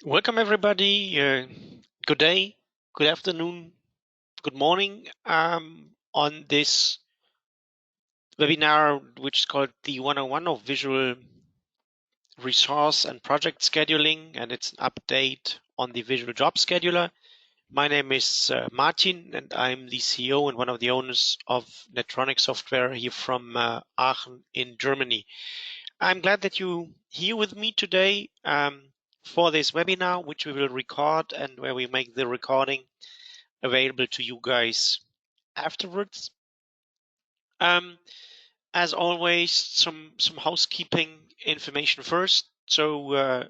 Welcome everybody. Good day, good afternoon, good morning. On this webinar, which is called the 101 of Visual Resource and Project Scheduling, and it's an update on the Visual Job Scheduler. My name is Martin, and I'm the CEO and one of the owners of NETRONIC software here from Aachen in Germany. I'm glad that you're here with me today for this webinar, which we will record and where we make the recording available to you guys afterwards. As always, some housekeeping information first. So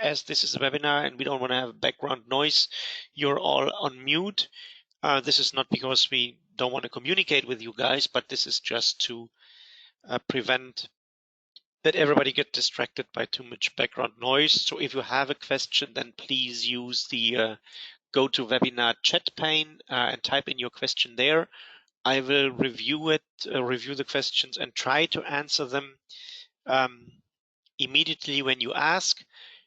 as this is a webinar and we don't want to have background noise, you're all on mute. This is not because we don't want to communicate with you guys, but this is just to prevent that everybody get distracted by too much background noise. So if you have a question, then please use the GoToWebinar chat pane and type in your question there. I will review it, review the questions and try to answer them immediately when you ask.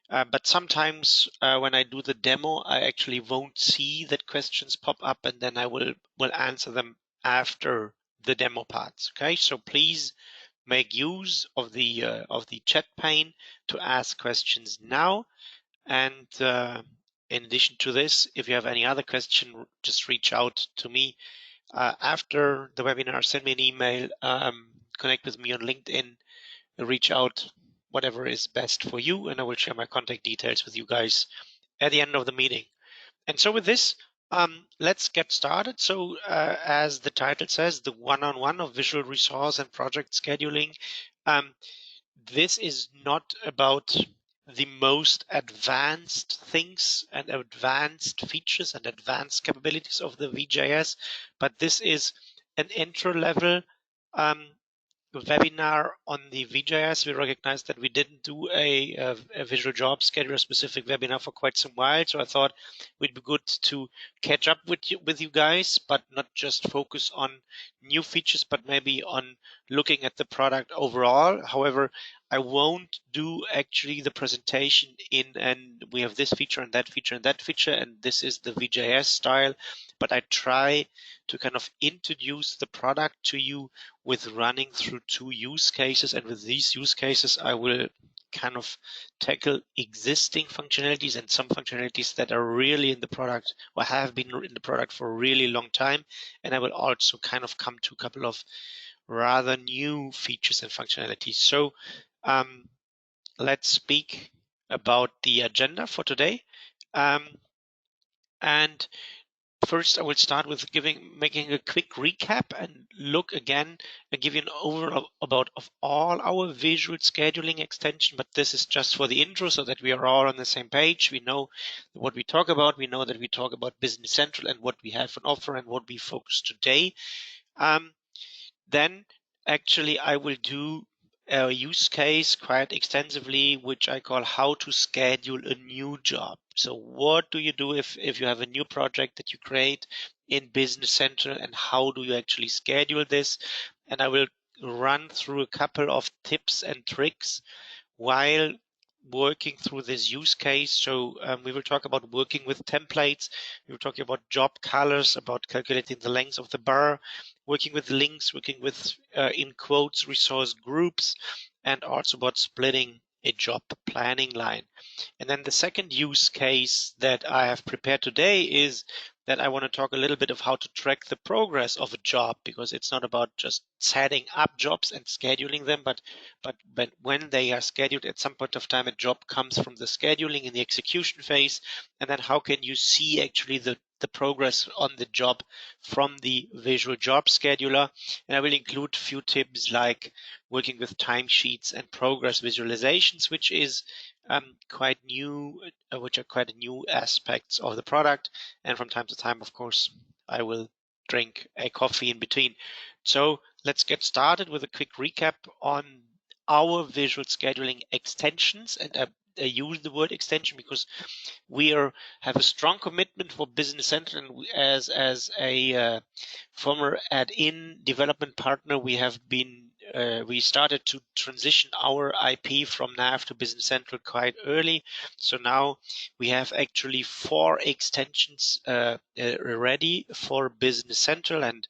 But sometimes when I do the demo, I actually won't see that questions pop up, and then I will answer them after the demo parts. Okay, so please make use of the chat pane to ask questions now. And in addition to this, if you have any other question, just reach out to me after the webinar. Send me an email, connect with me on LinkedIn, reach out, whatever is best for you, and I will share my contact details with you guys at the end of the meeting. And so with this, let's get started. So as the title says, the one-on-one of visual resource and project scheduling. This is not about the most advanced things and advanced features and advanced capabilities of the VJS, but this is an intro level webinar on the VJS. We recognize that we didn't do a visual job scheduler specific webinar for quite some while, so I thought it would be good to catch up with you guys, but not just focus on new features, but maybe on looking at the product overall. However, I won't do actually the presentation and we have this feature and that feature and that feature, and this is the VJS style, but I try to kind of introduce the product to you with running through two use cases. And with these use cases, I will kind of tackle existing functionalities and some functionalities that are really in the product or have been in the product for a really long time. And I will also kind of come to a couple of rather new features and functionalities. So let's speak about the agenda for today. And first, I will start with making a quick recap and look again and give you an overview of all our visual scheduling extension. But this is just for the intro so that we are all on the same page. We know what we talk about. We know that we talk about Business Central and what we have on offer and what we focus today. Then actually I will do a use case quite extensively, which I call how to schedule a new job. So what do you do if you have a new project that you create in Business Central, and how do you actually schedule this? And I will run through a couple of tips and tricks while working through this use case. So we will talk about working with templates. We will talk about job colors, about calculating the length of the bar, working with links, working with, in quotes, resource groups, and also about splitting a job planning line. And then the second use case that I have prepared today is that I want to talk a little bit of how to track the progress of a job, because it's not about just setting up jobs and scheduling them, but when they are scheduled at some point of time, a job comes from the scheduling in the execution phase, and then how can you see actually the progress on the job from the visual job scheduler. And I will include a few tips like working with timesheets and progress visualizations, which is quite new, which are quite new aspects of the product. And from time to time, of course, I will drink a coffee in between. So let's get started with a quick recap on our visual scheduling extensions. And I use the word extension because we have a strong commitment for Business Central, and as a former add-in development partner, we have been we started to transition our IP from NAV to Business Central quite early. So now we have actually 4 extensions ready for Business Central, and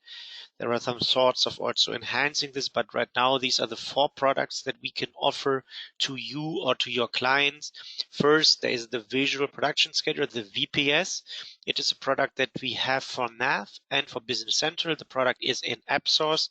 there are some sorts of also enhancing this, but right now these are the 4 products that we can offer to you or to your clients. First, there is the Visual Production Scheduler, the VPS. It is a product that we have for NAV and for Business Central. The product is in AppSource.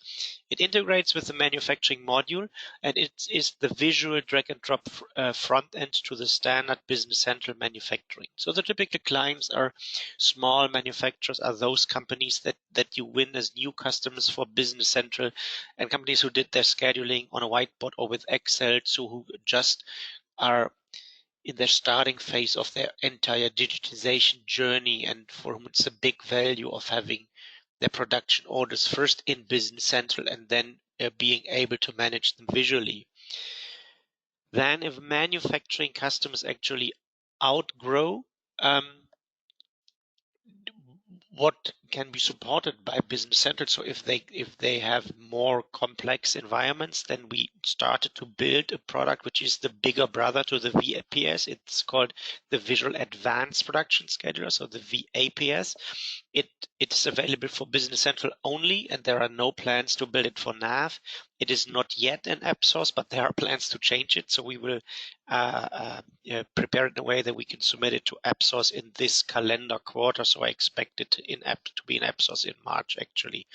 It integrates with the manufacturing module, and it is the visual drag and drop front end to the standard Business Central manufacturing. So the typical clients are small manufacturers, are those companies that you win as new customers for Business Central, and companies who did their scheduling on a whiteboard or with Excel, so who just are in their starting phase of their entire digitization journey, and for whom it's a big value of having their production orders first in Business Central and then being able to manage them visually. Then if manufacturing customers actually outgrow what can be supported by Business Central. So if they have more complex environments, then we started to build a product which is the bigger brother to the VAPS. It's called the Visual Advanced Production Scheduler, so the VAPS. It's available for Business Central only, and there are no plans to build it for NAV. It is not yet an app source, but there are plans to change it. So we will prepare it in a way that we can submit it to app source in this calendar quarter. So I expect it to be in app source in March, actually.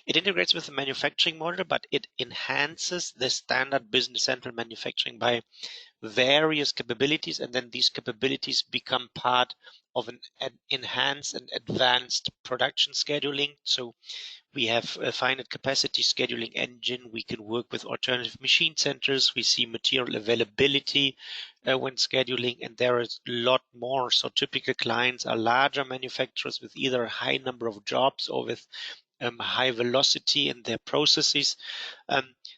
It integrates with the manufacturing model, but it enhances the standard Business Central manufacturing by various capabilities, and then these capabilities become part of an enhanced and advanced production scheduling. So we have a finite capacity scheduling engine. We can work with alternative machine centers. We see material availability when scheduling, and there is a lot more. So typical clients are larger manufacturers with either a high number of jobs or with high velocity in their processes.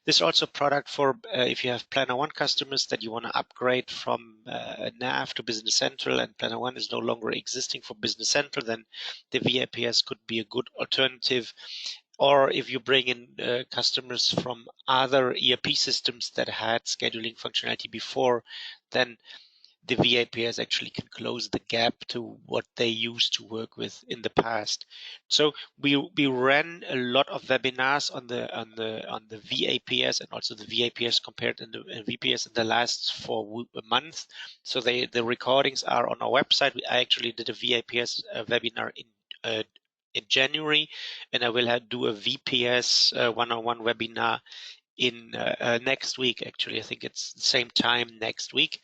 This is also a product for if you have Planner One customers that you want to upgrade from NAV to Business Central, and Planner One is no longer existing for Business Central, then the VAPS could be a good alternative. Or if you bring in customers from other ERP systems that had scheduling functionality before, then the VAPS actually can close the gap to what they used to work with in the past. So we ran a lot of webinars on the VAPS and also the VAPS compared to the VPS in the last 4 months. So the recordings are on our website. I actually did a VAPS webinar in January, and I will do a VPS one-on-one webinar in next week. Actually, I think it's the same time next week.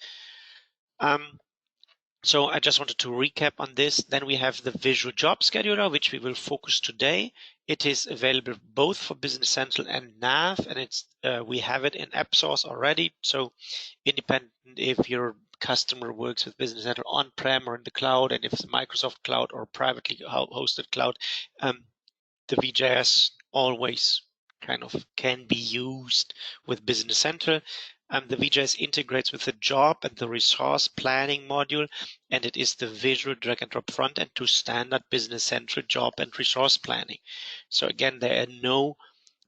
So I just wanted to recap on this. Then we have the Visual Job Scheduler, which we will focus today. It is available both for Business Central and NAV, and it's we have it in AppSource already. So independent if your customer works with Business Central on-prem or in the cloud, and if it's Microsoft Cloud or privately hosted cloud, the VJS always kind of can be used with Business Central. The VJS integrates with the job and the resource planning module, and it is the visual drag and drop front end to standard Business Central job and resource planning. So again, there are no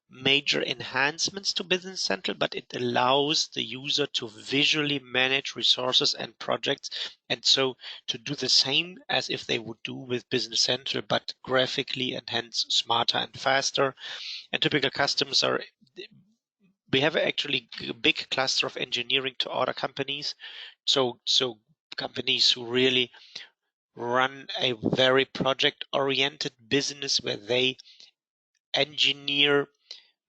major enhancements to Business Central, but it allows the user to visually manage resources and projects, and so to do the same as if they would do with Business Central, but graphically and hence smarter and faster. And typical customers are, we have actually a big cluster of engineering to order companies. So companies who really run a very project-oriented business where they engineer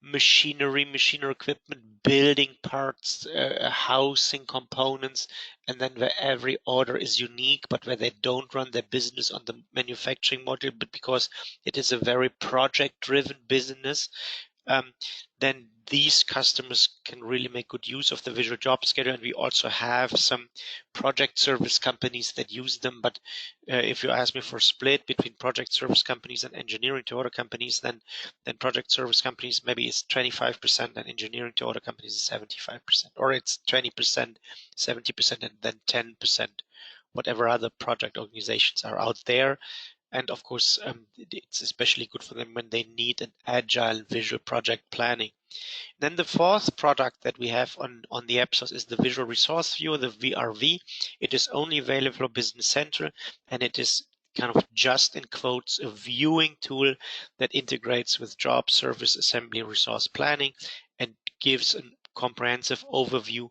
machinery equipment, building parts, housing components, and then where every order is unique, but where they don't run their business on the manufacturing model, but because it is a very project-driven business, then these customers can really make good use of the Visual Job Scheduler. And we also have some project service companies that use them. But if you ask me for a split between project service companies and engineering to order companies, then project service companies maybe is 25% and engineering to order companies is 75%, or it's 20%, 70%, and then 10%, whatever other project organizations are out there. And of course, it's especially good for them when they need an agile visual project planning. Then the fourth product that we have on the app source is the Visual Resource Viewer, the VRV. It is only available for Business Central, and it is kind of just in quotes a viewing tool that integrates with job, service, assembly, and resource planning, and gives a comprehensive overview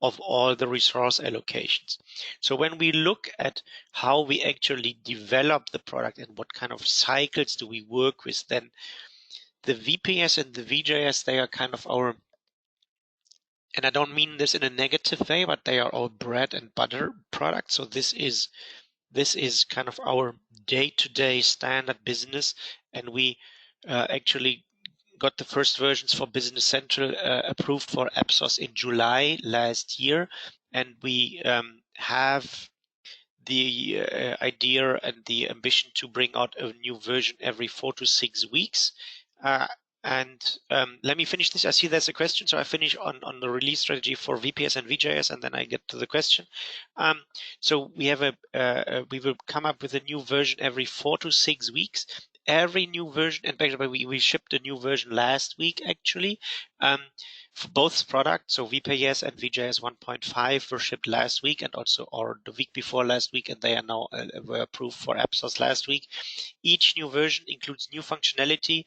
of all the resource allocations. So when we look at how we actually develop the product and what kind of cycles do we work with, then the VPS and the VJS, they are kind of our, and I don't mean this in a negative way, but they are our bread and butter product. So this is kind of our day-to-day standard business, and we actually got the first versions for Business Central approved for AppSource in July last year, and we have the idea and the ambition to bring out a new version every 4 to 6 weeks. And let me finish this. I see there's a question, so I finish on the release strategy for VPS and VJS, and then I get to the question. So we have we will come up with a new version every 4 to 6 weeks. Every new version, and by the way, we shipped a new version last week actually. For both products, so VPS and VJS 1.5 were shipped last week, and also or the week before last week, and they are now were approved for AppSource last week. Each new version includes new functionality.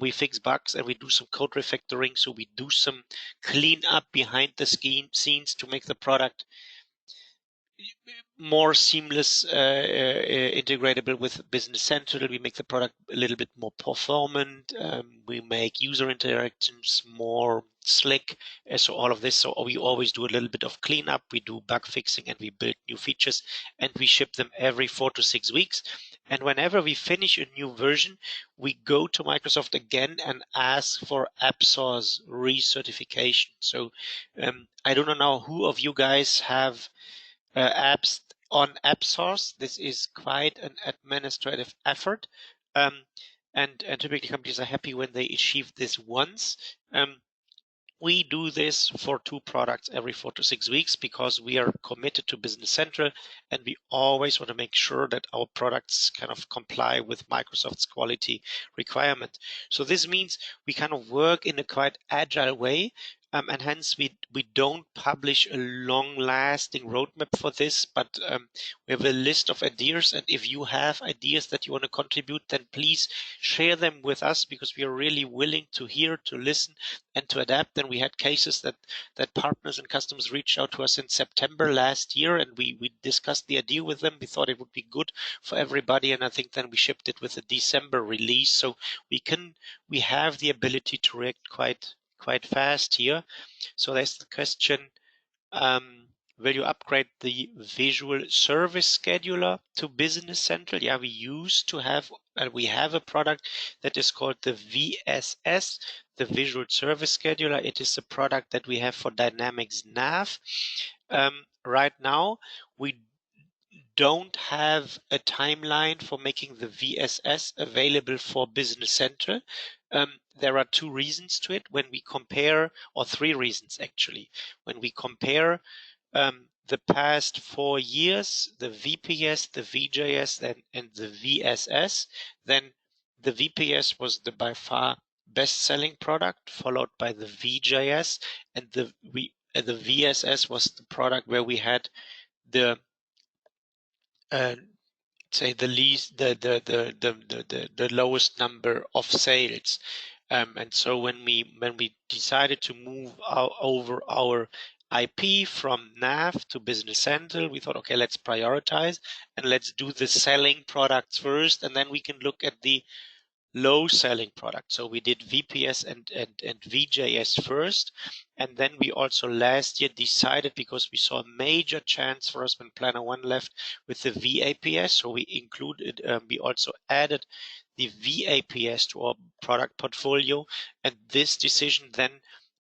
We fix bugs and we do some code refactoring, so we do some clean up behind the scenes to make the product more seamless, integratable with Business Central. We make the product a little bit more performant. We make user interactions more slick. So all of this. So we always do a little bit of cleanup. We do bug fixing and we build new features, and we ship them every 4 to 6 weeks. And whenever we finish a new version, we go to Microsoft again and ask for AppSource recertification. So I don't know who of you guys have apps on AppSource. This is quite an administrative effort, and typically companies are happy when they achieve this once. We do this for 2 products every 4 to 6 weeks because we are committed to Business Central, and we always want to make sure that our products kind of comply with Microsoft's quality requirement. So this means we kind of work in a quite agile way, and hence we don't publish a long-lasting roadmap for this, but we have a list of ideas, and if you have ideas that you want to contribute, then please share them with us, because we are really willing to hear, to listen, and to adapt. And we had cases that partners and customers reached out to us in September last year, and we discussed the idea with them. We thought it would be good for everybody, and I think then we shipped it with a December release. So we have the ability to react quite fast here. So there's the question, will you upgrade the Visual Service Scheduler to Business Central? Yeah, we used to have, we have a product that is called the VSS, the Visual Service Scheduler. It is a product that we have for Dynamics NAV. Right now, we don't have a timeline for making the VSS available for Business Central. There are 2 reasons to it. When we compare, or 3 reasons actually, when we compare the past 4 years, the VPS, the VJS, and the VSS, then the VPS was the by far best-selling product, followed by the VJS, and the VSS was the product where we had the say the least, the lowest number of sales. And so when we decided to move over our IP from NAV to Business Central, we thought, okay, let's prioritize and let's do the selling products first, and then we can look at the low selling product. So we did VPS and VJS first, and then we also last year decided, because we saw a major chance for us when Planner One left, with the VAPS. So we included, we also added the VAPS to our product portfolio, and this decision then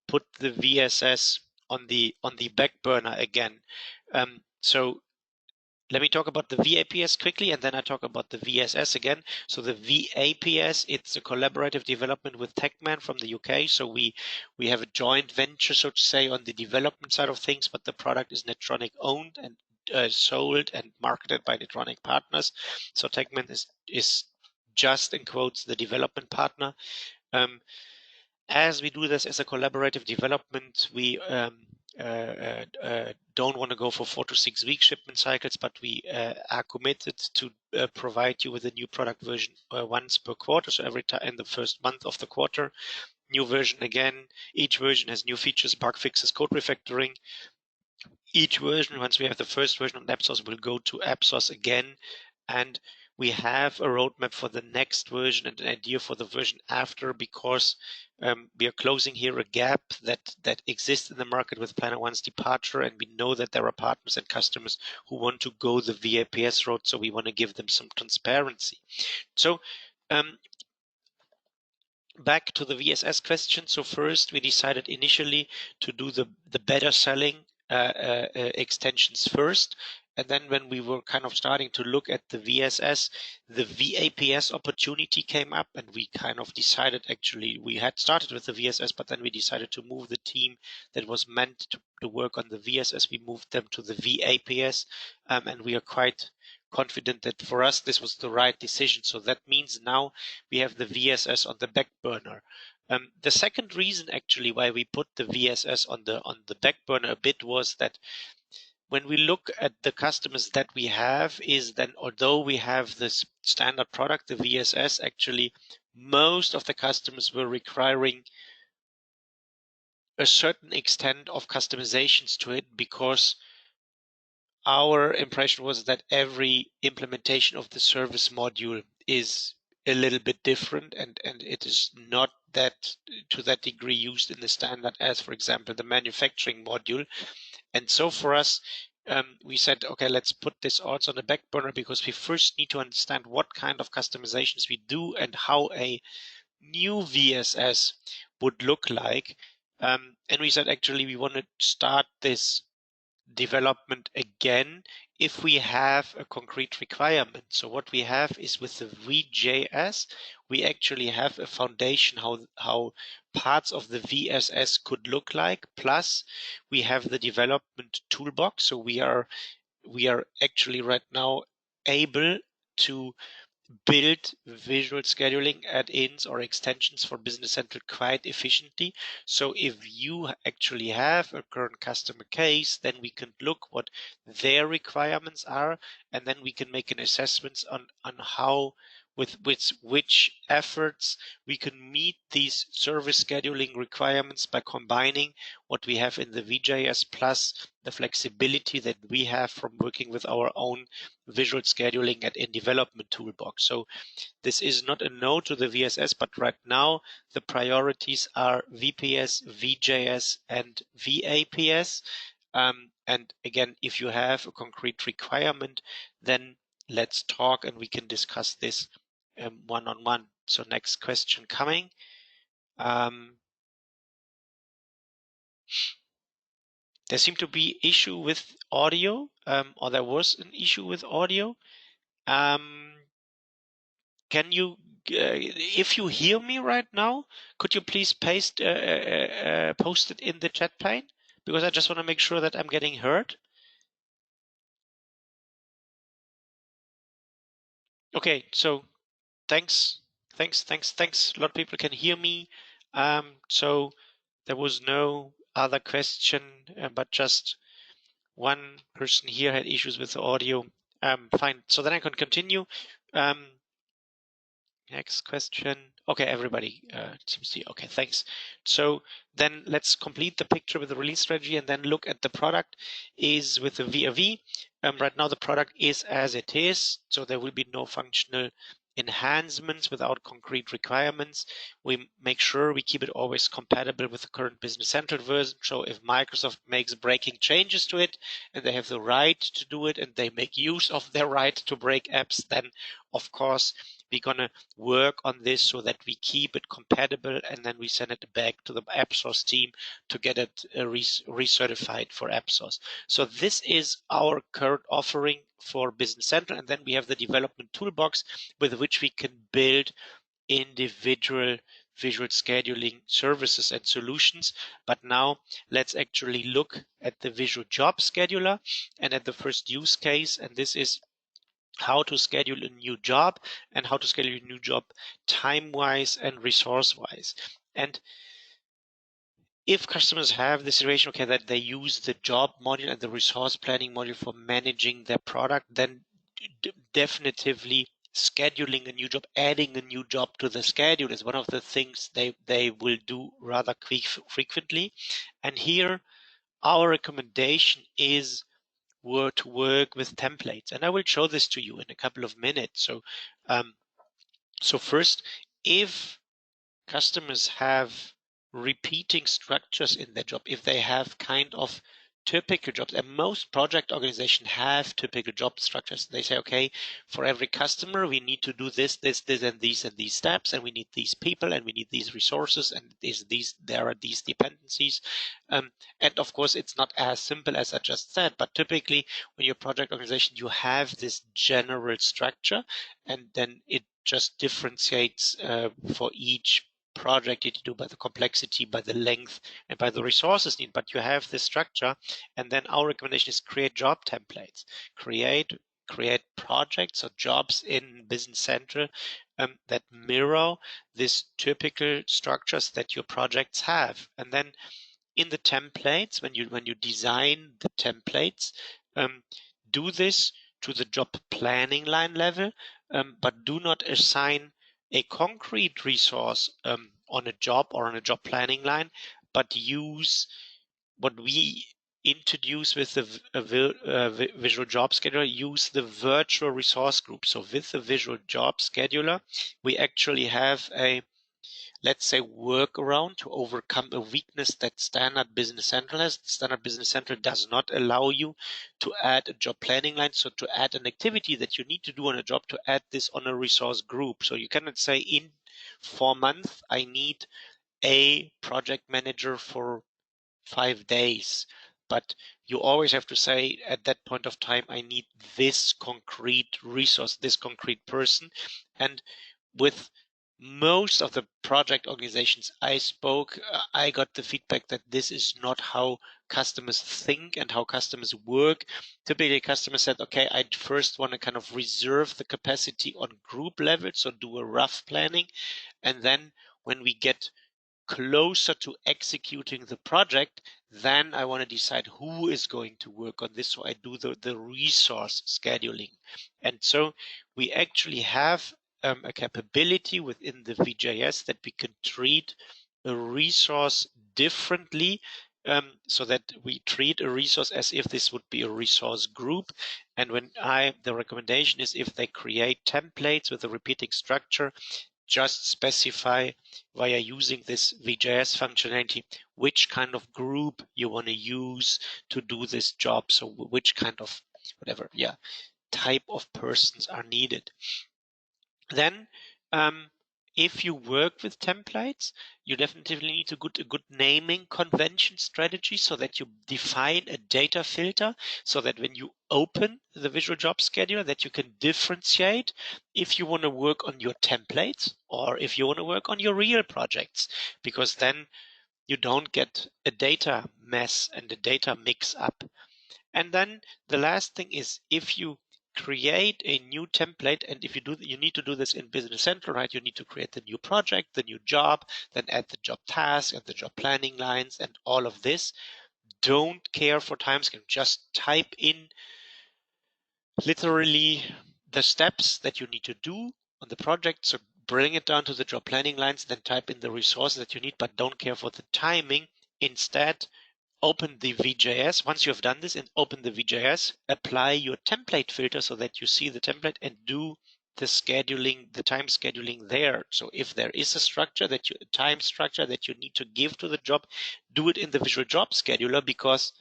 put the VSS on the back burner again. So let me talk about the VAPS quickly, and then I talk about the VSS again. So the VAPS, it's a collaborative development with Techman from the UK. So we have a joint venture, so to say, on the development side of things, but the product is NETRONIC owned and sold and marketed by NETRONIC partners. So Techman is just in quotes the development partner. as we do this as a collaborative development, we don't want to go for 4 to 6 week shipment cycles, but we are committed to provide you with a new product version once per quarter. So every time in the first month of the quarter, new version again. Each version has new features, bug fixes, code refactoring. Each version, once we have the first version of AppSource, will go to AppSource again, and we have a roadmap for the next version and an idea for the version after, because we are closing here a gap that exists in the market with Planner One's departure, and we know that there are partners and customers who want to go the VAPS road, so we want to give them some transparency. So back to the VSS question. So first, we decided initially to do the better selling extensions first. And then when we were kind of starting to look at the VSS, the VAPS opportunity came up, and we kind of decided, actually, we had started with the VSS, but then we decided to move the team that was meant to work on the VSS. We moved them to the VAPS, and we are quite confident that for us this was the right decision. So that means now we have the VSS on the back burner. The second reason actually why we put the VSS on the back burner a bit was that when we look at the customers that we have, is then although we have this standard product, the VSS, actually most of the customers were requiring a certain extent of customizations to it, because our impression was that every implementation of the service module is a little bit different, and it is not that to that degree used in the standard as, for example, the manufacturing module. And so for us, we said, okay, let's put this also on the back burner, because we first need to understand what kind of customizations we do and how a new VSS would look like. And we said, actually, we want to start this development again if we have a concrete requirement. So what we have is, with the VJS, we actually have a foundation how parts of the VSS could look like, plus we have the development toolbox. So we are actually right now able to build visual scheduling add-ins or extensions for Business Central quite efficiently. So if you actually have a current customer case, then we can look what their requirements are, and then we can make an assessment on how, with which efforts we can meet these service scheduling requirements by combining what we have in the VJS plus the flexibility that we have from working with our own visual scheduling and in development toolbox. So this is not a no to the VSS, but right now the priorities are VPS, VJS, and VAPS. And again, if you have a concrete requirement, then let's talk and we can discuss this one-on-one. So next question coming. There seemed to be issue with audio, or there was an issue with audio. Can you, if you hear me right now, could you please post it in the chat pane? Because I just want to make sure that I'm getting heard. Okay, so thanks. A lot of people can hear me. So there was no other question, but just one person here had issues with the audio. Fine. So then I can continue. Next question. Okay, everybody seems to be okay. Thanks. So then let's complete the picture with the release strategy and then look at the product is with the VAV. Right now the product is as it is, so there will be no functional enhancements without concrete requirements. We make sure we keep it always compatible with the current Business Central version. So if Microsoft makes breaking changes to it and they have the right to do it and they make use of their right to break apps, then of course we're gonna work on this so that we keep it compatible, and then we send it back to the AppSource team to get it recertified for AppSource. So this is our current offering for Business Central, and then we have the development toolbox with which we can build individual visual scheduling services and solutions. But now let's actually look at the visual job scheduler and at the first use case, and this is how to schedule a new job and how to schedule a new job time-wise and resource-wise. And if customers have the situation, okay, that they use the job module and the resource planning module for managing their product, then definitively scheduling a new job, adding a new job to the schedule is one of the things they will do rather frequently. And here our recommendation is to work with templates. And I will show this to you in a couple of minutes. So first, if customers have repeating structures in their job, if they have kind of typical jobs, and most project organizations have typical job structures. They say, okay, for every customer, we need to do this, and these steps, and we need these people, and we need these resources, and there are these dependencies. And of course, it's not as simple as I just said, but typically when you're a project organization, you have this general structure, and then it just differentiates for each project you do by the complexity, by the length, and by the resources needed. But you have this structure, and then our recommendation is create job templates, create projects or jobs in Business Central that mirror these typical structures that your projects have. And then in the templates, when you design the templates, do this to the job planning line level, but do not assign a concrete resource on a job or on a job planning line, but use what we introduce with the visual job scheduler, use the virtual resource group. So with the visual job scheduler, we actually have a, let's say, workaround to overcome a weakness that Standard Business Central has. Standard Business Central does not allow you to add a job planning line, so to add an activity that you need to do on a job, to add this on a resource group. So you cannot say in 4 months, I need a project manager for 5 days. But you always have to say at that point of time, I need this concrete resource, this concrete person. And with most of the project organizations I spoke, I got the feedback that this is not how customers think and how customers work. Typically, customers said, okay, I first want to kind of reserve the capacity on group level, so do a rough planning. And then when we get closer to executing the project, then I want to decide who is going to work on this. So I do the resource scheduling. And so we actually have a capability within the VJS that we can treat a resource differently, so that we treat a resource as if this would be a resource group. And the recommendation is, if they create templates with a repeating structure, just specify via using this VJS functionality which kind of group you want to use to do this job. So which kind of type of persons are needed. Then if you work with templates, you definitely need a good naming convention strategy, so that you define a data filter, so that when you open the visual job scheduler, that you can differentiate if you want to work on your templates or if you want to work on your real projects, because then you don't get a data mess and a data mix up. And then the last thing is, if you create a new template, and if you need to do this in Business Central, right? You need to create the new project, the new job, then add the job task and the job planning lines and all of this. Don't care for timescale. Just type in literally the steps that you need to do on the project. So bring it down to the job planning lines, then type in the resources that you need, but don't care for the timing. Instead, open the VJS. Once you have done this, and open the VJS, apply your template filter so that you see the template and do the scheduling, the time scheduling there. So if there is a time structure that you need to give to the job, do it in the visual job scheduler, because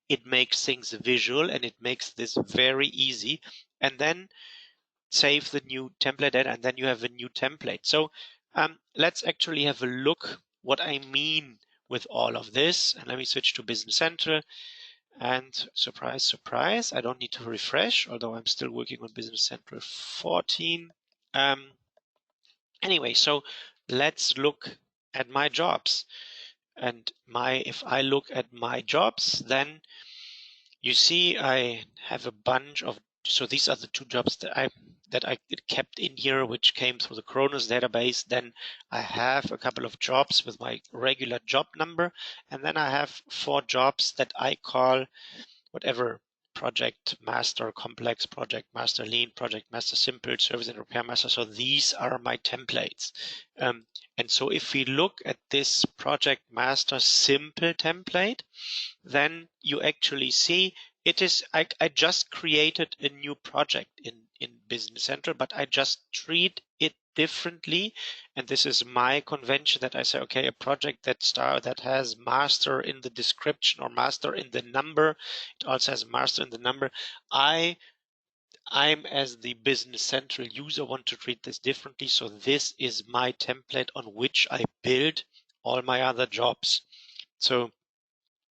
it makes things visual and it makes this very easy. And then save the new template and then you have a new template. So let's actually have a look what I mean with all of this. And let me switch to Business Central. And surprise, surprise, I don't need to refresh, although I'm still working on Business Central 14. Anyway, so let's look at my jobs. And if I look at my jobs, then you see I have a bunch of, so these are the two jobs that that I kept in here, which came through the Kronos database. Then I have a couple of jobs with my regular job number, and then I have 4 jobs that I call whatever: project master complex, project master lean, project master simple, service and repair master. So these are my templates. And so if we look at this project master simple template, then you actually see it is, I just created a new project in Business Central, but I just treat it differently. And this is my convention, that I say, okay, a project that has master in the description or master in the number, it also has master in the number. I'm, as the Business Central user, want to treat this differently. So this is my template on which I build all my other jobs. So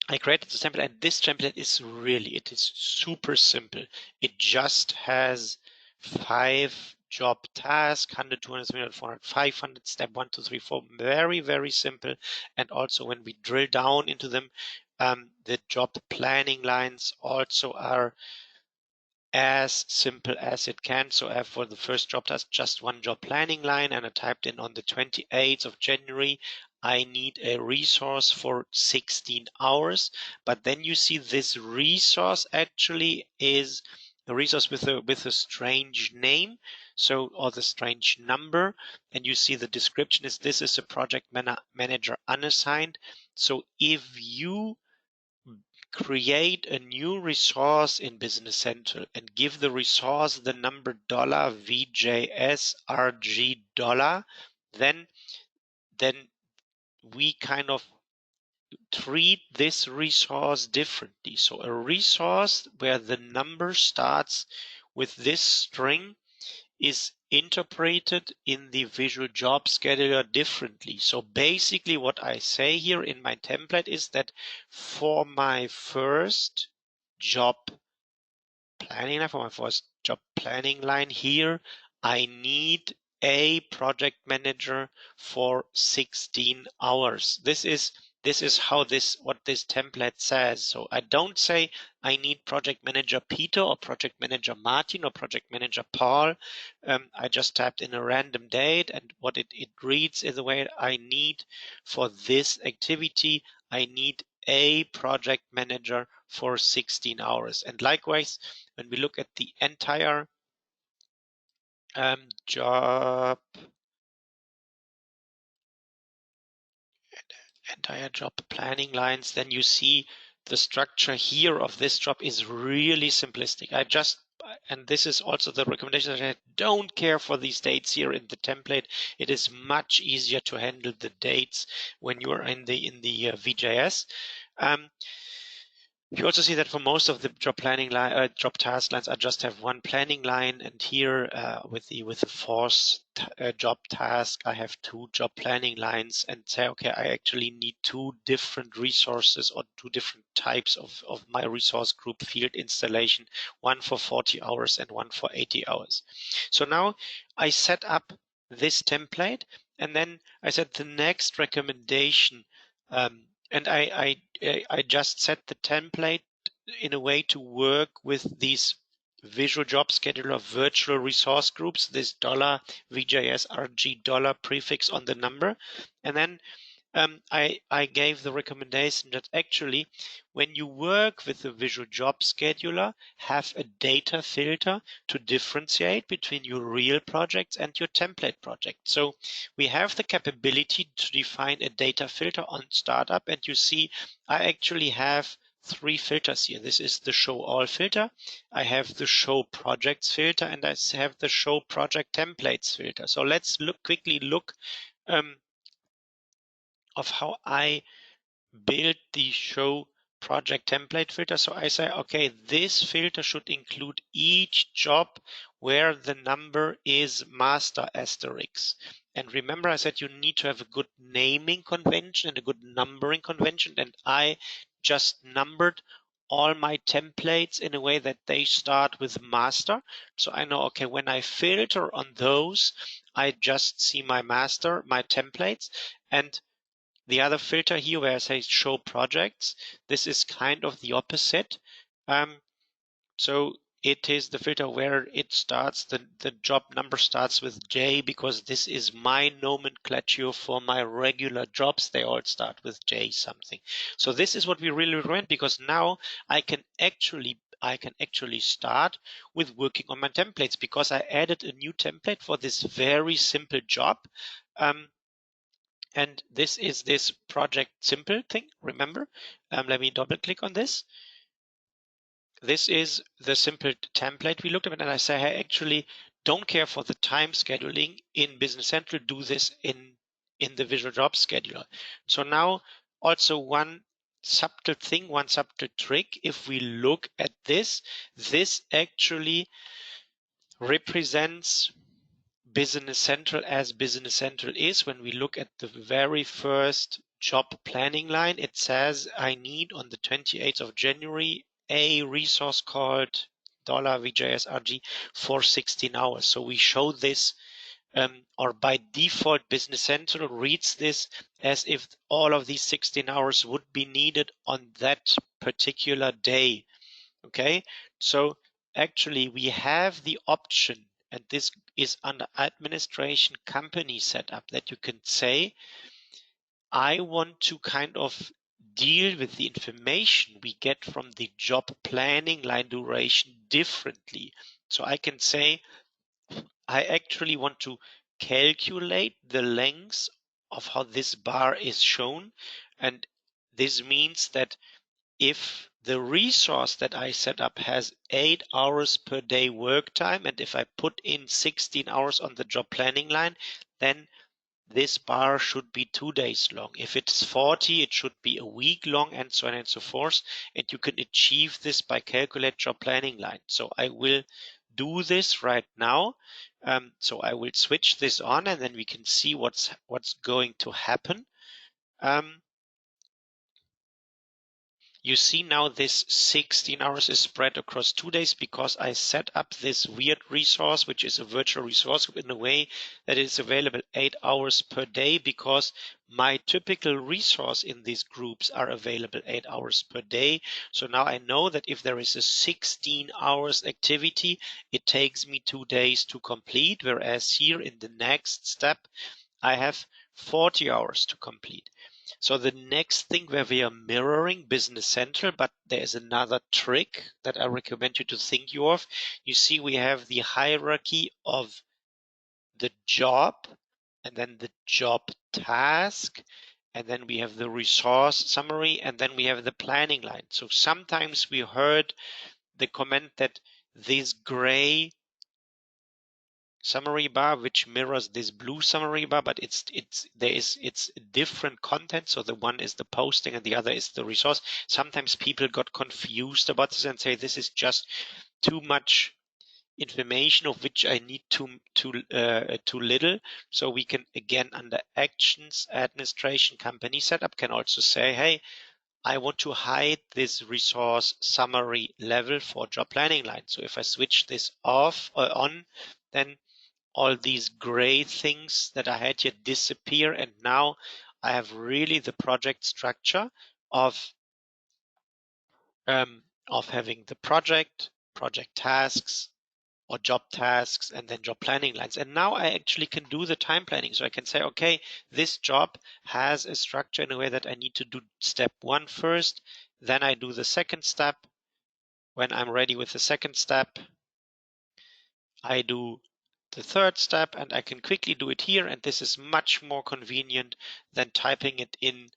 I created this template, and this template is it is super simple. It just has 5 job tasks: 100, 200, 300, 400, 500, step 1, 2, 3, 4. Very, very simple. And also when we drill down into them, the job planning lines also are as simple as it can. So I have, for the first job task, just 1 job planning line, and I typed in on the 28th of January, I need a resource for 16 hours. But then you see this resource actually is a resource with a strange name, so, or the strange number. And you see the description is, this is a project manager unassigned. So if you create a new resource in Business Central and give the resource the number $VJSRG$, then we kind of treat this resource differently. So a resource where the number starts with this string is interpreted in the Visual Job Scheduler differently. So basically what I say here in my template is that for my first job planning line, for my first job planning line here, I need a project manager for 16 hours. This is how what this template says. So I don't say I need project manager Peter or project manager Martin or project manager Paul. I just typed in a random date, and what it reads is the way I need for this activity. I need a project manager for 16 hours. And likewise, when we look at the entire job planning lines, then you see the structure here of this job is really simplistic. And this is also the recommendation, that I don't care for these dates here in the template. It is much easier to handle the dates when you are in the VJS. You also see that for most of the job planning line, job task lines, I just have 1 planning line, and here with the 4th job task, I have 2 job planning lines, and say, okay, I actually need 2 different resources or 2 different types of my resource group field installation, 1 for 40 hours and 1 for 80 hours. So now I set up this template, and then I said the next recommendation, and I just set the template in a way to work with these Visual Job Scheduler virtual resource groups, this $VJSRG prefix on the number. And then I gave the recommendation that actually, when you work with the Visual Job Scheduler, have a data filter to differentiate between your real projects and your template project. So we have the capability to define a data filter on startup, and you see I actually have 3 filters here. This is the show all filter, I have the show projects filter, and I have the show project templates filter. So let's quickly look of how I build the show project template filter. So I say, okay, this filter should include each job where the number is master asterisk. And remember, I said you need to have a good naming convention and a good numbering convention, and I just numbered all my templates in a way that they start with master. So I know, okay, when I filter on those, I just see my master, my templates. And the other filter here where I say show projects, this is kind of the opposite. So it is the filter where it starts, the job number starts with J, because this is my nomenclature for my regular jobs. They all start with J something. So this is what we really recommend, because now I can actually start with working on my templates, because I added a new template for this very simple job. And this is this project simple thing, remember? Let me double click on this. This is the simple template we looked at, and I say I actually don't care for the time scheduling in Business Central, do this in the Visual Job Scheduler. So now also one subtle thing, one subtle trick, if we look at this actually represents Business Central as Business Central is. When we look at the very first job planning line, it says I need on the 28th of January a resource called $VJSRG for 16 hours. So we show this, or by default, Business Central reads this as if all of these 16 hours would be needed on that particular day. Okay, so actually we have the option, and this is under administration company setup, that you can say, I want to kind of deal with the information we get from the job planning line duration differently. So I can say, I actually want to calculate the length of how this bar is shown. And this means that if the resource that I set up has 8 hours per day work time, and if I put in 16 hours on the job planning line, then this bar should be 2 days long. If it's 40, it should be a week long, and so on and so forth. And you can achieve this by calculate job planning line. So I will do this right now. So I will switch this on, and then we can see what's going to happen. You see now this 16 hours is spread across 2 days, because I set up this weird resource, which is a virtual resource group, in a way that it is available 8 hours per day, because my typical resource in these groups are available 8 hours per day. So now I know that if there is a 16 hours activity, it takes me 2 days to complete, whereas here in the next step, I have 40 hours to complete. So the next thing where we are mirroring Business Central, but there is another trick that I recommend you to think of. You see, we have the hierarchy of the job, and then the job task, and then we have the resource summary, and then we have the planning line. So sometimes we heard the comment that this gray summary bar, which mirrors this blue summary bar, but it's different content. So the one is the posting and the other is the resource. Sometimes people got confused about this and say this is just too much information, of which I need too little. So we can, again, under actions, administration, company setup, can also say, hey, I want to hide this resource summary level for job planning line. So if I switch this off or on, then all these gray things that I had here disappear, and now I have really the project structure of having the project tasks, or job tasks, and then job planning lines. And now I actually can do the time planning. So I can say, okay, this job has a structure in a way that I need to do step 1 first, then I do the second step. When I'm ready with the second step, I do the third step, and I can quickly do it here. And this is much more convenient than typing it in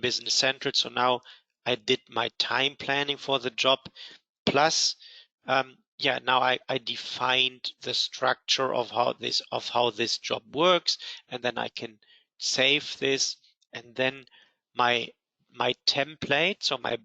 Business Central. So now I did my time planning for the job, plus now I defined the structure of how this job works, and then I can save this, and then my template, so my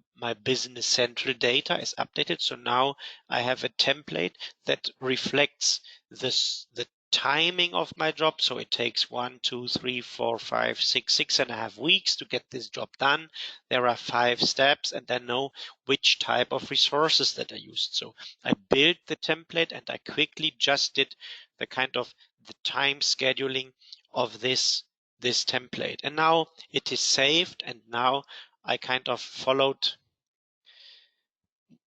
Business Central data is updated. So now I have a template that reflects the timing of my job. So it takes 1, 2, 3, 4, 5, 6, 6.5 weeks to get this job done. There are 5 steps, and I know which type of resources that I used. So I built the template, and I quickly just did the kind of the time scheduling of this template. And now it is saved, and now I kind of followed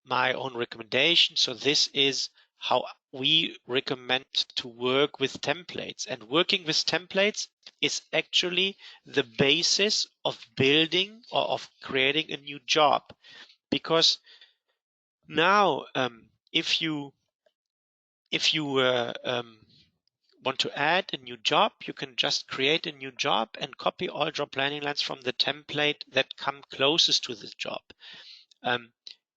my own recommendation. So this is how we recommend to work with templates. And working with templates is actually the basis of building or of creating a new job. Because now, if you want to add a new job, you can just create a new job and copy all job planning lines from the template that come closest to the job.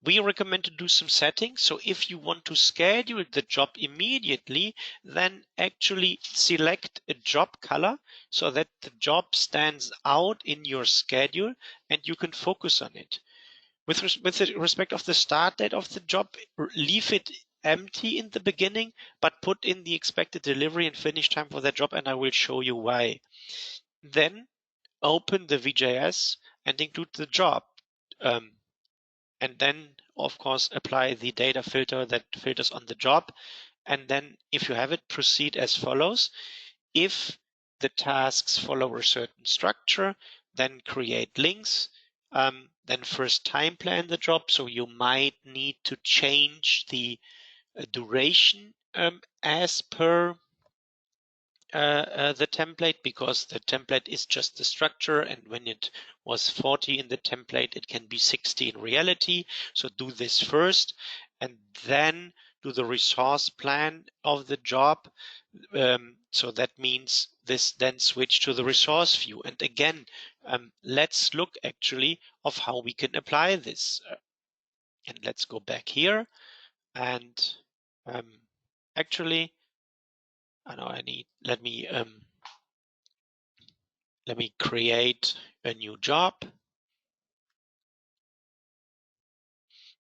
We recommend to do some settings. So if you want to schedule the job immediately, then actually select a job color so that the job stands out in your schedule and you can focus on it. With respect of the start date of the job, leave it empty in the beginning, but put in the expected delivery and finish time for that job, and I will show you why. Then open the VJS and include the job. And then, of course, apply the data filter that filters on the job. And then if you have it, proceed as follows. If the tasks follow a certain structure, then create links. Then first time plan the job. So you might need to change the duration as per the template, because the template is just the structure, and when it was 40 in the template, it can be 60 in reality. So do this first and then do the resource plan of the job. So that means this then switch to the resource view. And again, let's look actually of how we can apply this. And let's go back here and actually, I know I need, let me create a new job.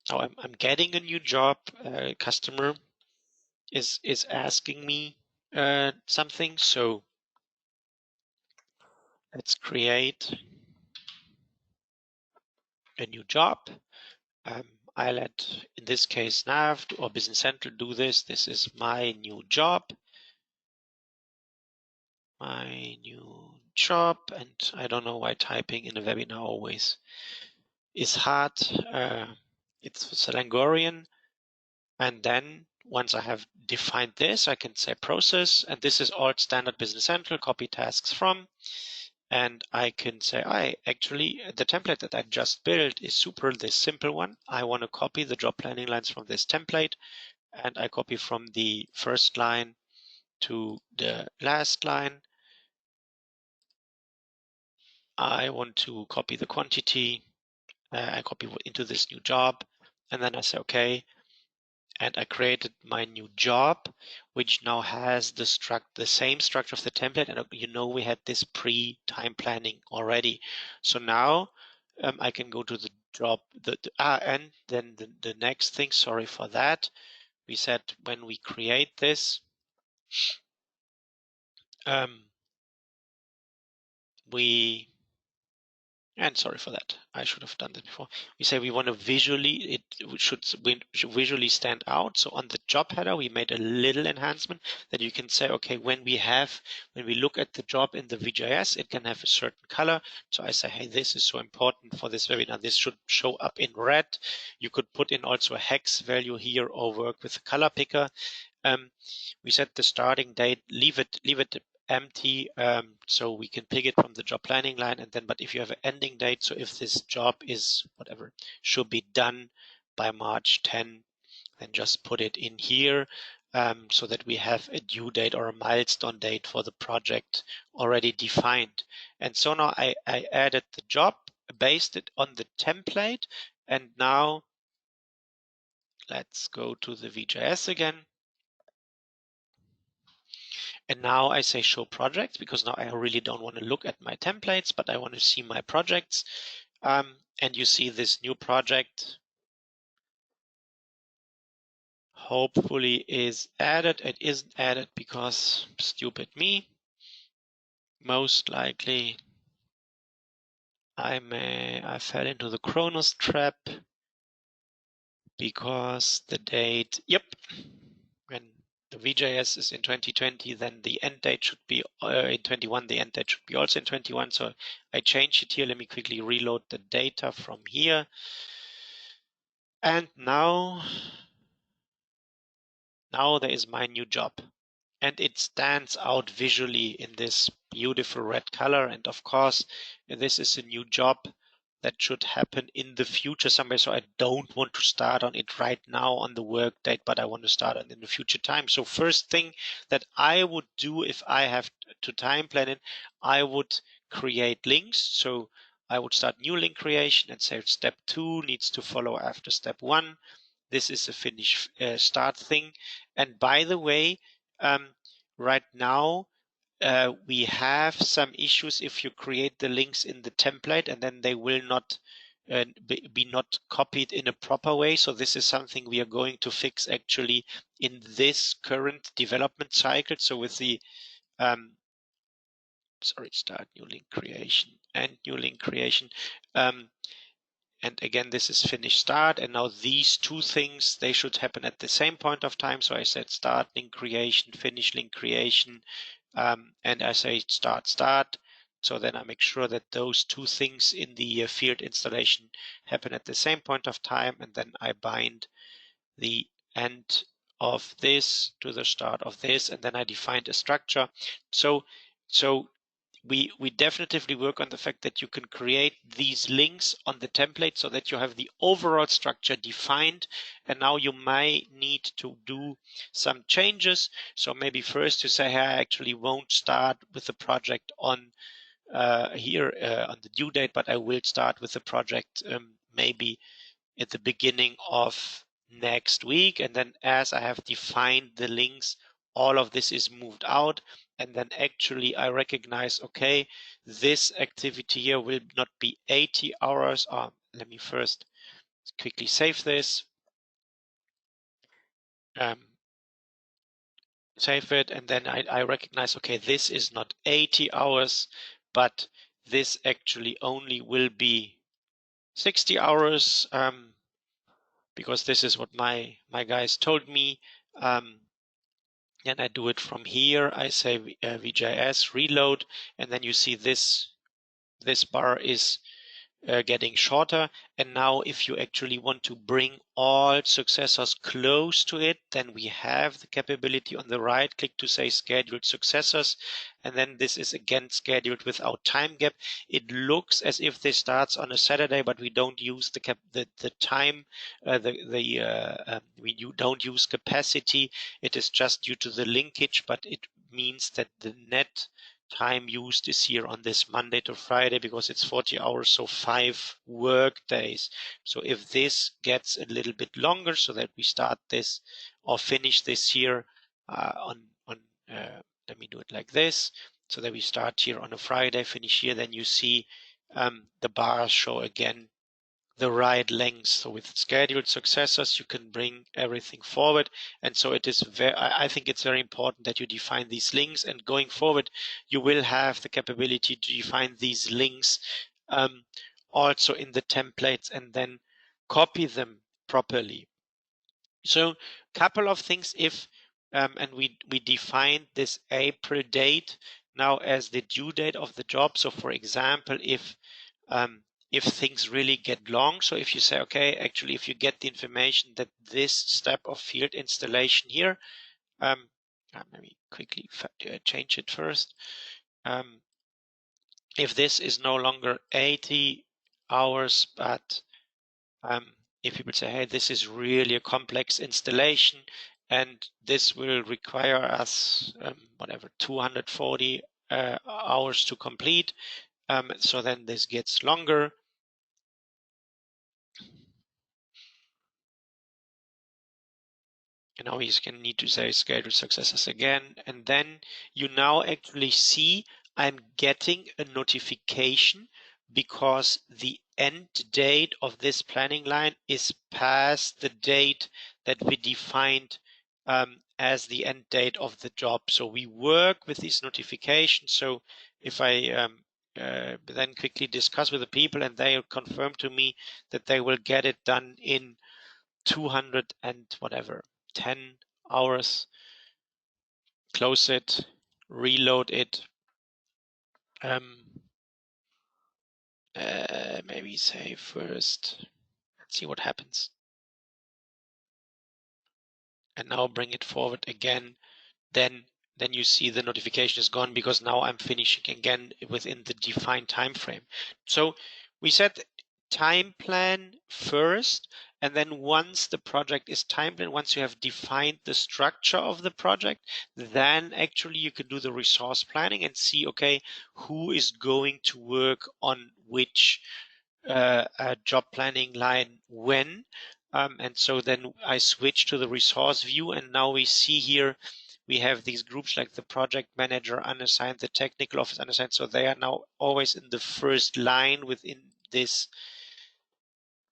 Now I'm getting a new job. Customer is asking me something. So let's create a new job. I let, in this case, NAV or Business Central do this. This is my new job. My new job. And I don't know why typing in a webinar always is hard. It's Selangorian. And then once I have defined this, I can say process, and this is all standard Business Central, copy tasks from, and I can say, actually, the template that I just built is super, this simple one. I want to copy the job planning lines from this template, and I copy from the first line to the last line. I want to copy the quantity. I copy into this new job, and then I say, okay, and I created my new job, which now has the same structure of the template. And you know, we had this pre-time planning already. So now I can go to the job, and then the next thing, sorry for that. We said when we create this, and sorry for that, I should have done that before. We say we want to it should visually stand out. So on the job header, we made a little enhancement that you can say, okay, when we look at the job in the VJS, it can have a certain color. So I say, hey, this is so important for this webinar. This should show up in red. You could put in also a hex value here or work with a color picker. We set the starting date, leave it empty, so we can pick it from the job planning line. And then, but if you have an ending date, so if this job is whatever, should be done by March 10, then just put it in here, so that we have a due date or a milestone date for the project already defined. And so now I added the job, based it on the template, and now let's go to the VJS again. And now I say show projects, because now I really don't want to look at my templates, but I want to see my projects. And you see this new project hopefully is added. It isn't added because stupid me. Most likely I fell into the Chronos trap, because the date, yep, when the VJS is in 2020, then the end date should be in 21. The end date should be also in 21. So I changed it here. Let me quickly reload the data from here. And now there is my new job. And it stands out visually in this beautiful red color. And of course, this is a new job that should happen in the future somewhere. So I don't want to start on it right now on the work date, but I want to start on it in the future time. So first thing that I would do if I have to time plan it, I would create links. So I would start new link creation and say step 2 needs to follow after step 1. This is a finish start thing. And by the way, right now we have some issues if you create the links in the template and then they will not be not copied in a proper way. So this is something we are going to fix actually in this current development cycle. So with the start new link creation and new link creation. And again, this is finish start. And now these two things, they should happen at the same point of time. So I said start link creation, finish link creation, and I say start. So then I make sure that those two things in the field installation happen at the same point of time. And then I bind the end of this to the start of this. And then I defined a structure. So we definitively work on the fact that you can create these links on the template so that you have the overall structure defined. And now you might need to do some changes. So maybe first you say, hey, I actually won't start with the project on here on the due date, but I will start with the project maybe at the beginning of next week. And then as I have defined the links, all of this is moved out. And then actually I recognize, okay, this activity here will not be 80 hours. Let me first quickly save this. Save it, and then I recognize, okay, this is not 80 hours, but this actually only will be 60 hours. Because this is what my guys told me. And I do it from here. I say VJS reload, and then you see this bar is getting shorter. And now if you actually want to bring all successors close to it, then we have the capability on the right click to say scheduled successors. And then this is again scheduled without time gap. It looks as if this starts on a Saturday, but we don't use the time, we don't use capacity. It is just due to the linkage, but it means that the net time used is here on this Monday to Friday because it's 40 hours, so 5 work days. So if this gets a little bit longer so that we start this or finish this here let me do it like this, so that we start here on a Friday, finish here, then you see the bars show again the right length. So with scheduled successors, you can bring everything forward. And so it is I think it's very important that you define these links, and going forward, you will have the capability to define these links also in the templates and then copy them properly. So couple of things, if and we define this April date now as the due date of the job. So for example, if things really get long, so if you say, okay, actually if you get the information that this step of field installation here, let me quickly change it first. If this is no longer 80 hours, but if people say, hey, this is really a complex installation and this will require us whatever 240 hours to complete, so then this gets longer. And now you can need to say schedule successes again, and then you now actually see I'm getting a notification because the end date of this planning line is past the date that we defined as the end date of the job. So we work with these notifications. So if I then quickly discuss with the people and they confirm to me that they will get it done in 200 and whatever 10 hours, close it, reload it, maybe say first, let's see what happens. and now bring it forward again, then you see the notification is gone because now I'm finishing again within the defined time frame. So we set time plan first, and then once the project is time planned, once you have defined the structure of the project, then actually you can do the resource planning and see, okay, who is going to work on which job planning line when. And so then I switch to the resource view, and now we see here we have these groups like the project manager unassigned, the technical office unassigned. So they are now always in the first line within this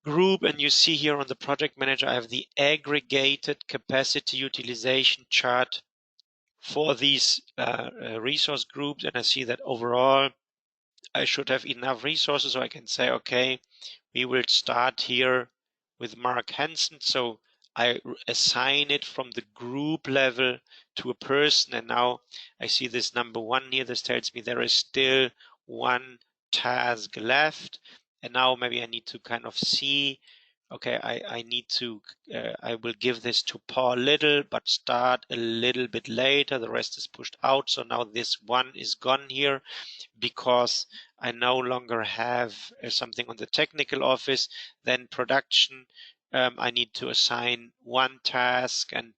group. And you see here on the project manager, I have the aggregated capacity utilization chart for these resource groups. And I see that overall, I should have enough resources, so I can say, okay, we will start here with Mark Hansen. So I assign it from the group level to a person. And now I see this number 1 here. This tells me there is still one task left. And now maybe I need to kind of see, okay, I need to, I will give this to Paul Little, but start a little bit later. The rest is pushed out. So now this one is gone here because I no longer have something on the technical office. Then production, I need to assign one task, and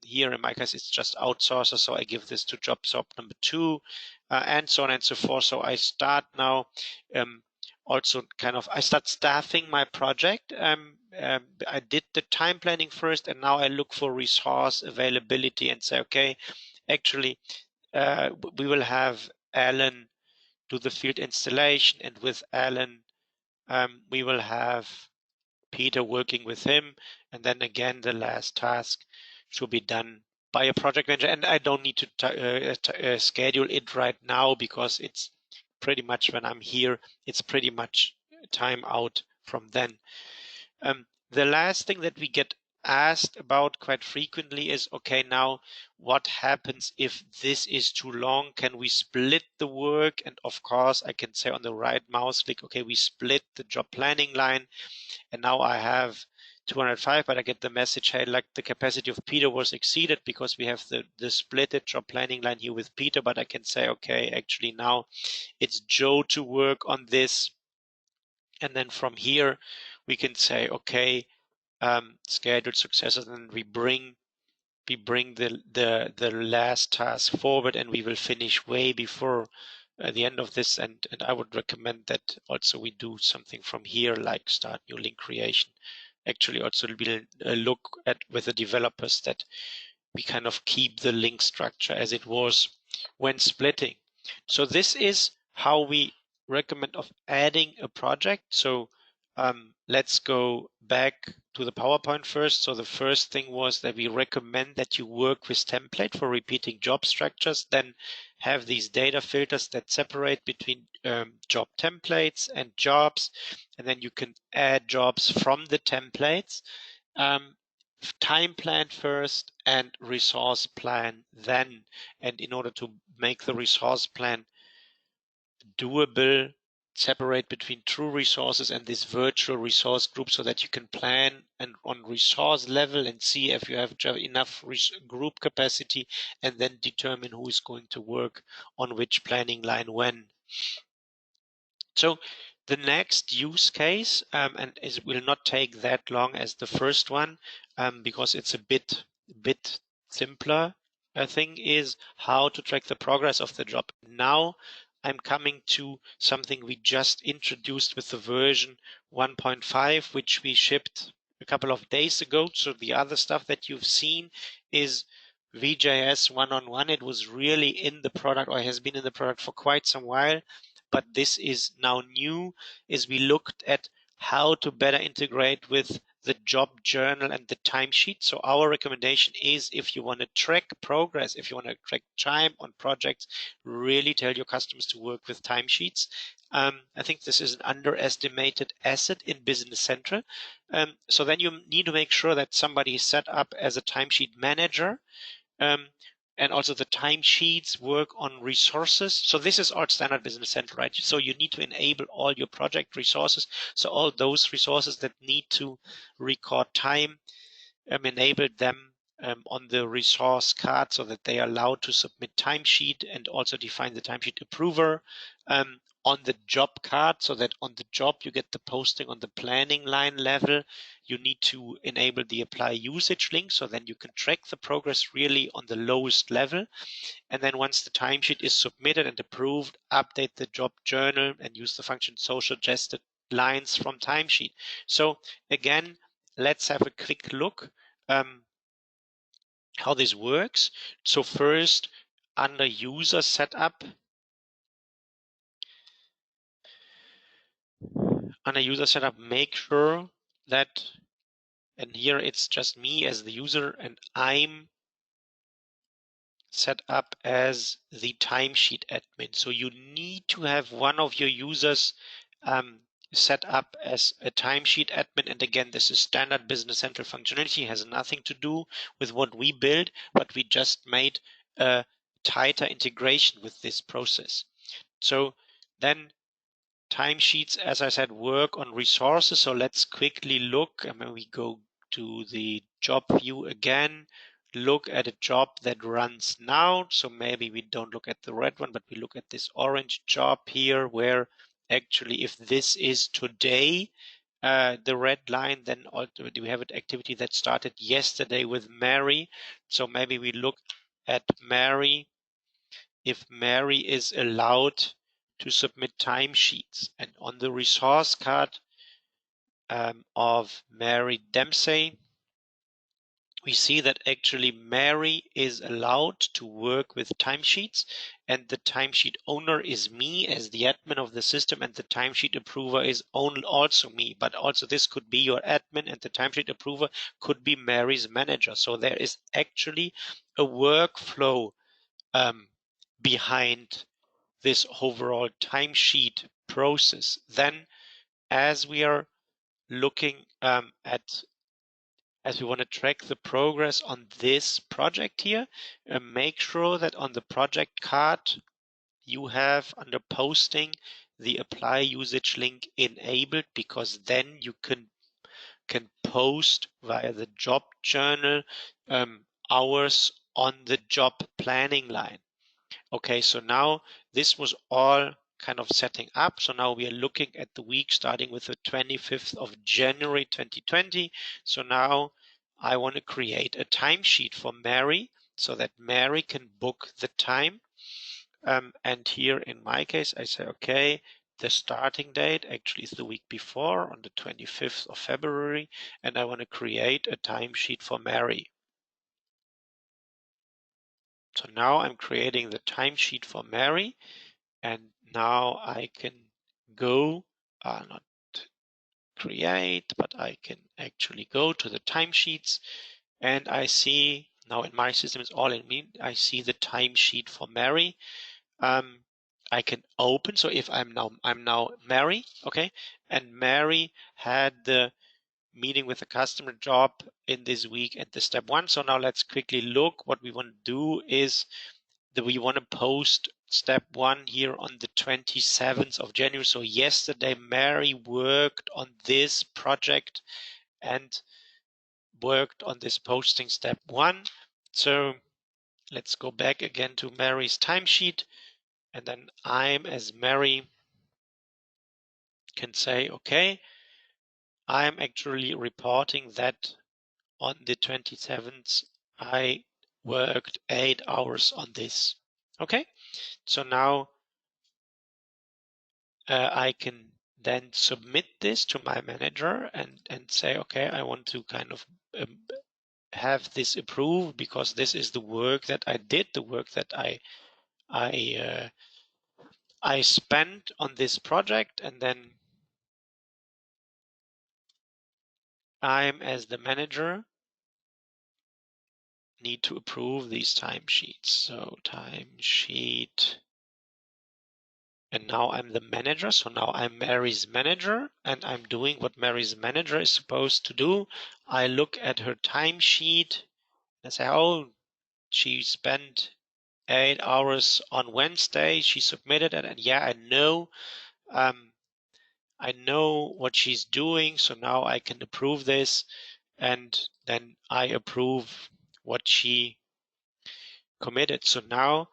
here in my case it's just outsourcer, so I give this to job sub number 2, and so on and so forth. So I start now also kind of, I start staffing my project. I did the time planning first, and now I look for resource availability and say, okay, actually we will have Alan do the field installation, and with Alan we will have Peter working with him, and then again the last task should be done by a project manager. And I don't need to schedule it right now because it's pretty much when I'm here, it's pretty much time out from then. The last thing that we get asked about quite frequently is, okay, now what happens if this is too long? Can we split the work? And of course I can say on the right mouse click, okay, we split the job planning line, and now I have 205, but I get the message, hey, like the capacity of Peter was exceeded because we have the splitted job planning line here with Peter. But I can say, okay, actually now it's Joe to work on this. And then from here we can say, okay, scheduled successors, and we bring the last task forward, and we will finish way before the end of this. And I would recommend that also we do something from here, like start new link creation. Actually also we'll look at with the developers that we kind of keep the link structure as it was when splitting. So this is how we recommend of adding a project. So let's go back to the PowerPoint first. So the first thing was that we recommend that you work with template for repeating job structures, then have these data filters that separate between job templates and jobs, and then you can add jobs from the templates. Time plan first and resource plan then. And in order to make the resource plan doable, separate between true resources and this virtual resource group so that you can plan and on resource level and see if you have enough group capacity, and then determine who is going to work on which planning line when. So the next use case, and it will not take that long as the first one, because it's a bit simpler thing, is how to track the progress of the job. Now I'm coming to something we just introduced with the version 1.5, which we shipped a couple of days ago. So the other stuff that you've seen is VJS one-on-one. It was really in the product, or has been in the product for quite some while, but this is now new, is we looked at how to better integrate with the job journal and the timesheet. So our recommendation is, if you want to track progress, if you want to track time on projects, really tell your customers to work with timesheets. I think this is an underestimated asset in Business Central. So then you need to make sure that somebody is set up as a timesheet manager. And also the timesheets work on resources. So this is all standard Business Central, right? So you need to enable all your project resources. So all those resources that need to record time, enable them on the resource card so that they are allowed to submit timesheet and also define the timesheet approver. On the job card, so that on the job you get the posting on the planning line level. You need to enable the apply usage link, so then you can track the progress really on the lowest level. And then once the timesheet is submitted and approved, update the job journal and use the function social suggested lines from timesheet. So again, let's have a quick look how this works. So first, under user setup, make sure that, and here it's just me as the user, and I'm set up as the timesheet admin. So you need to have one of your users set up as a timesheet admin. And again, this is standard Business Central functionality, has nothing to do with what we build, but we just made a tighter integration with this process. So then timesheets, as I said, work on resources. So let's quickly look, and when we go to the job view again, look at a job that runs now. So maybe we don't look at the red one, but we look at this orange job here, where actually if this is today, the red line, then we have an activity that started yesterday with Mary. So maybe we look at Mary, if Mary is allowed to submit timesheets. And on the resource card of Mary Dempsey, we see that actually Mary is allowed to work with timesheets, and the timesheet owner is me as the admin of the system, and the timesheet approver is also me. But also this could be your admin, and the timesheet approver could be Mary's manager. So there is actually a workflow behind this overall timesheet process. Then, as we are looking as we want to track the progress on this project here, make sure that on the project card you have under posting the apply usage link enabled, because then you can post via the job journal hours on the job planning line. Okay, so now this was all kind of setting up. So now we are looking at the week starting with the 25th of January 2020. So now I want to create a timesheet for Mary so that Mary can book the time. And here in my case, I say, okay, the starting date actually is the week before, on the 25th of February, and I want to create a timesheet for Mary. So now I'm creating the timesheet for Mary, and now I can go, not create, but I can actually go to the timesheets, and I see now in my system, it's all in me. I see the timesheet for Mary. I can open. So if I'm now Mary, okay, and Mary had the meeting with the customer job in this week at the step 1. So now let's quickly look. What we want to do is that we want to post step 1 here on the 27th of January. So yesterday, Mary worked on this project and worked on this posting step 1. So let's go back again to Mary's timesheet, and then I'm as Mary can say, okay, I'm actually reporting that on the 27th I worked 8 hours on this. Okay, so now I can then submit this to my manager and say, okay, I want to kind of have this approved because this is the work that I did, the work that I spent on this project, and then I'm as the manager need to approve these timesheets. So timesheet, and now I'm the manager. So now I'm Mary's manager, and I'm doing what Mary's manager is supposed to do. I look at her timesheet and say, oh, she spent 8 hours on Wednesday. She submitted it, and yeah, I know what she's doing. So now I can approve this, and then I approve what she committed. So now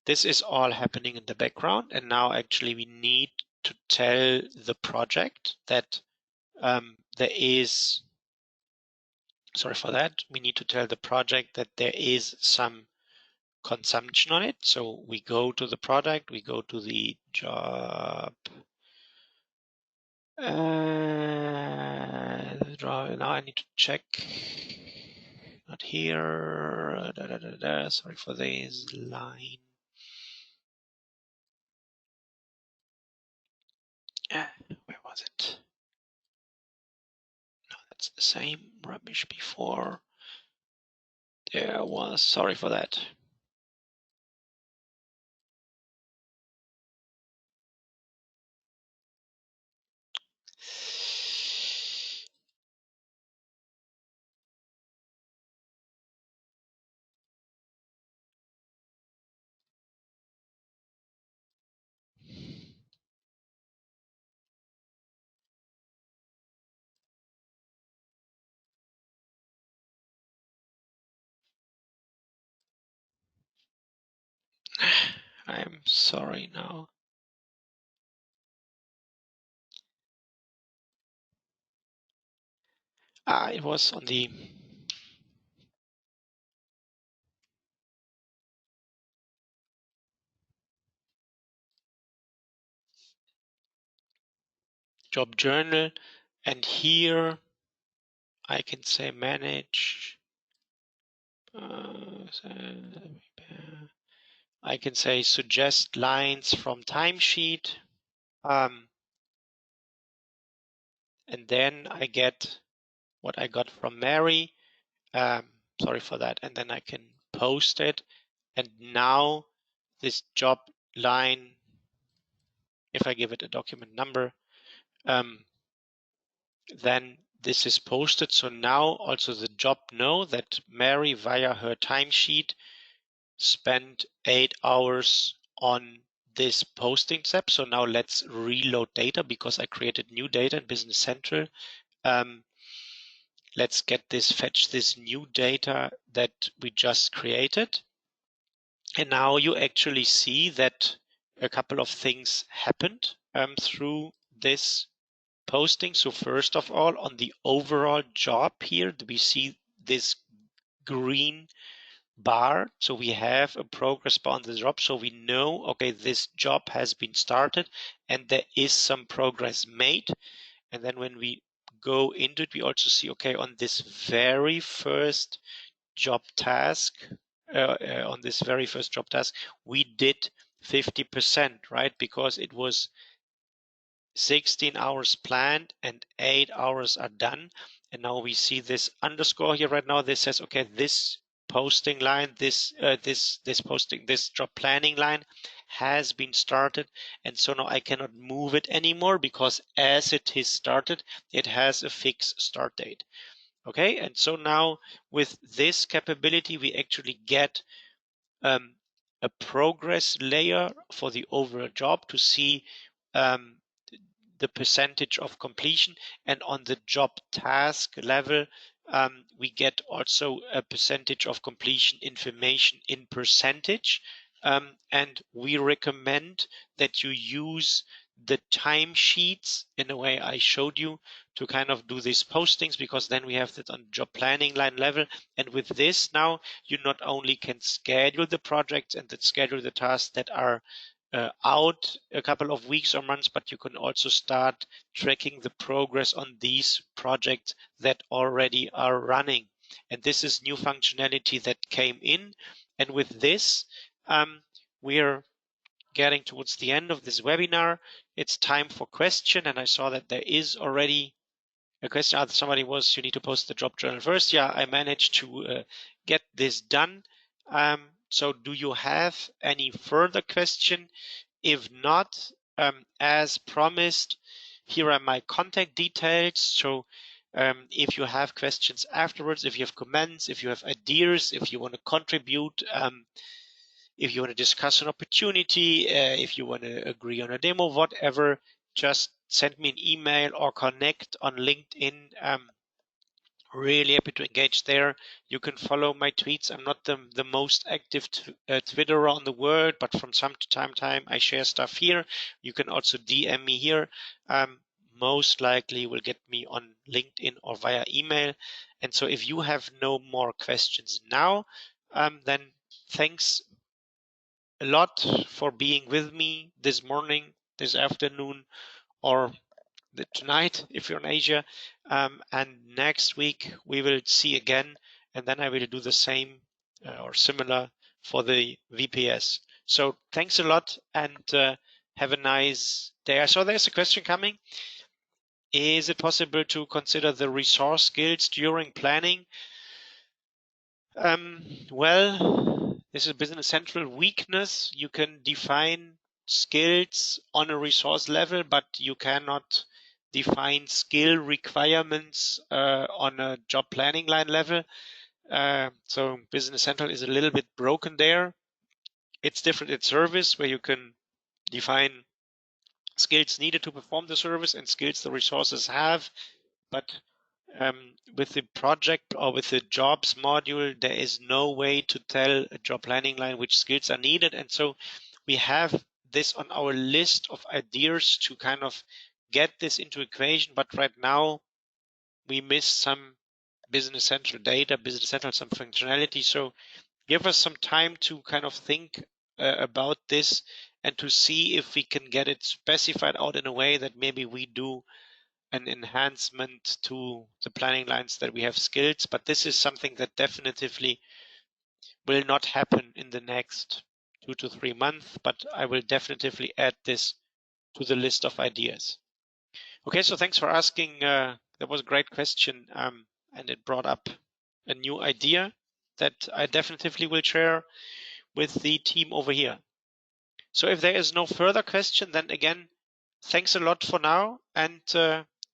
this is all happening in the background, and now actually we need to tell the project that there is, sorry for that, we need to tell the project that there is some consumption on it. So we go to the product, we go to the job. Now I need to check. Not here. Sorry for this line. Where was it? No, that's the same rubbish before. There was, sorry for that. I'm sorry now. It was on the job journal, and here I can say manage. I can say suggest lines from timesheet. And then I get what I got from Mary. Sorry for that. And then I can post it. And now this job line, if I give it a document number, then this is posted. So now also the job know that Mary, via her timesheet, spent 8 hours on this posting step. So now let's reload data because I created new data in Business Central. Let's get this, fetch this new data that we just created. And now you actually see that a couple of things happened through this posting. So first of all, on the overall job here, we see this green bar. So we have a progress bar on the job. So we know, okay, this job has been started and there is some progress made. And then when we go into it, we also see, okay, on this very first job task, we did 50%, right? Because it was 16 hours planned and 8 hours are done. And now we see this underscore here right now. This says, okay, this posting line, this job planning line has been started. And so now I cannot move it anymore because as it is started, it has a fixed start date. Okay, and so now with this capability, we actually get a progress layer for the overall job to see the percentage of completion, and on the job task level we get also a percentage of completion information in percentage, and we recommend that you use the timesheets in a way I showed you to kind of do these postings, because then we have that on job planning line level. And with this now you not only can schedule the projects and that schedule the tasks that are out a couple of weeks or months, but you can also start tracking the progress on these projects that already are running. And this is new functionality that came in. And with this, we're getting towards the end of this webinar. It's time for question. And I saw that there is already a question. Somebody was, you need to post the job journal first. Yeah, I managed to get this done. So do you have any further question? If not, as promised, here are my contact details. So if you have questions afterwards, if you have comments, if you have ideas, if you want to contribute, if you want to discuss an opportunity, if you want to agree on a demo, whatever, just send me an email or connect on LinkedIn Really happy to engage there. You can follow my tweets. I'm not the most active Twitterer on the world, but from time to time I share stuff here. You can also DM me here. Most likely will get me on LinkedIn or via email. And so if you have no more questions now, then thanks a lot for being with me this morning, this afternoon, or tonight if you're in Asia. And next week we will see again, and then I will do the same or similar for the VPS. So thanks a lot, and have a nice day. I saw there's a question coming. Is it possible to consider the resource skills during planning? Well, this is Business Central weakness. You can define skills on a resource level, but you cannot define skill requirements on a job planning line level. So Business Central is a little bit broken there. It's different in service, where you can define skills needed to perform the service and skills the resources have. But with the project or with the jobs module, there is no way to tell a job planning line which skills are needed. And so we have this on our list of ideas to kind of get this into equation. But right now we miss some Business Central data, Business Central, some functionality. So give us some time to kind of think about this and to see if we can get it specified out in a way that maybe we do an enhancement to the planning lines that we have skills, but this is something that definitively will not happen in the next 2 to 3 months, but I will definitively add this to the list of ideas. Okay, so thanks for asking. That was a great question, and it brought up a new idea that I definitively will share with the team over here. So if there is no further question, then again, thanks a lot for now, and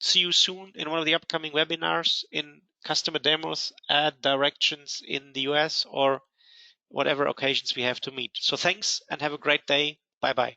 see you soon in one of the upcoming webinars, in customer demos, ad directions in the US, or whatever occasions we have to meet. So thanks and have a great day. Bye bye.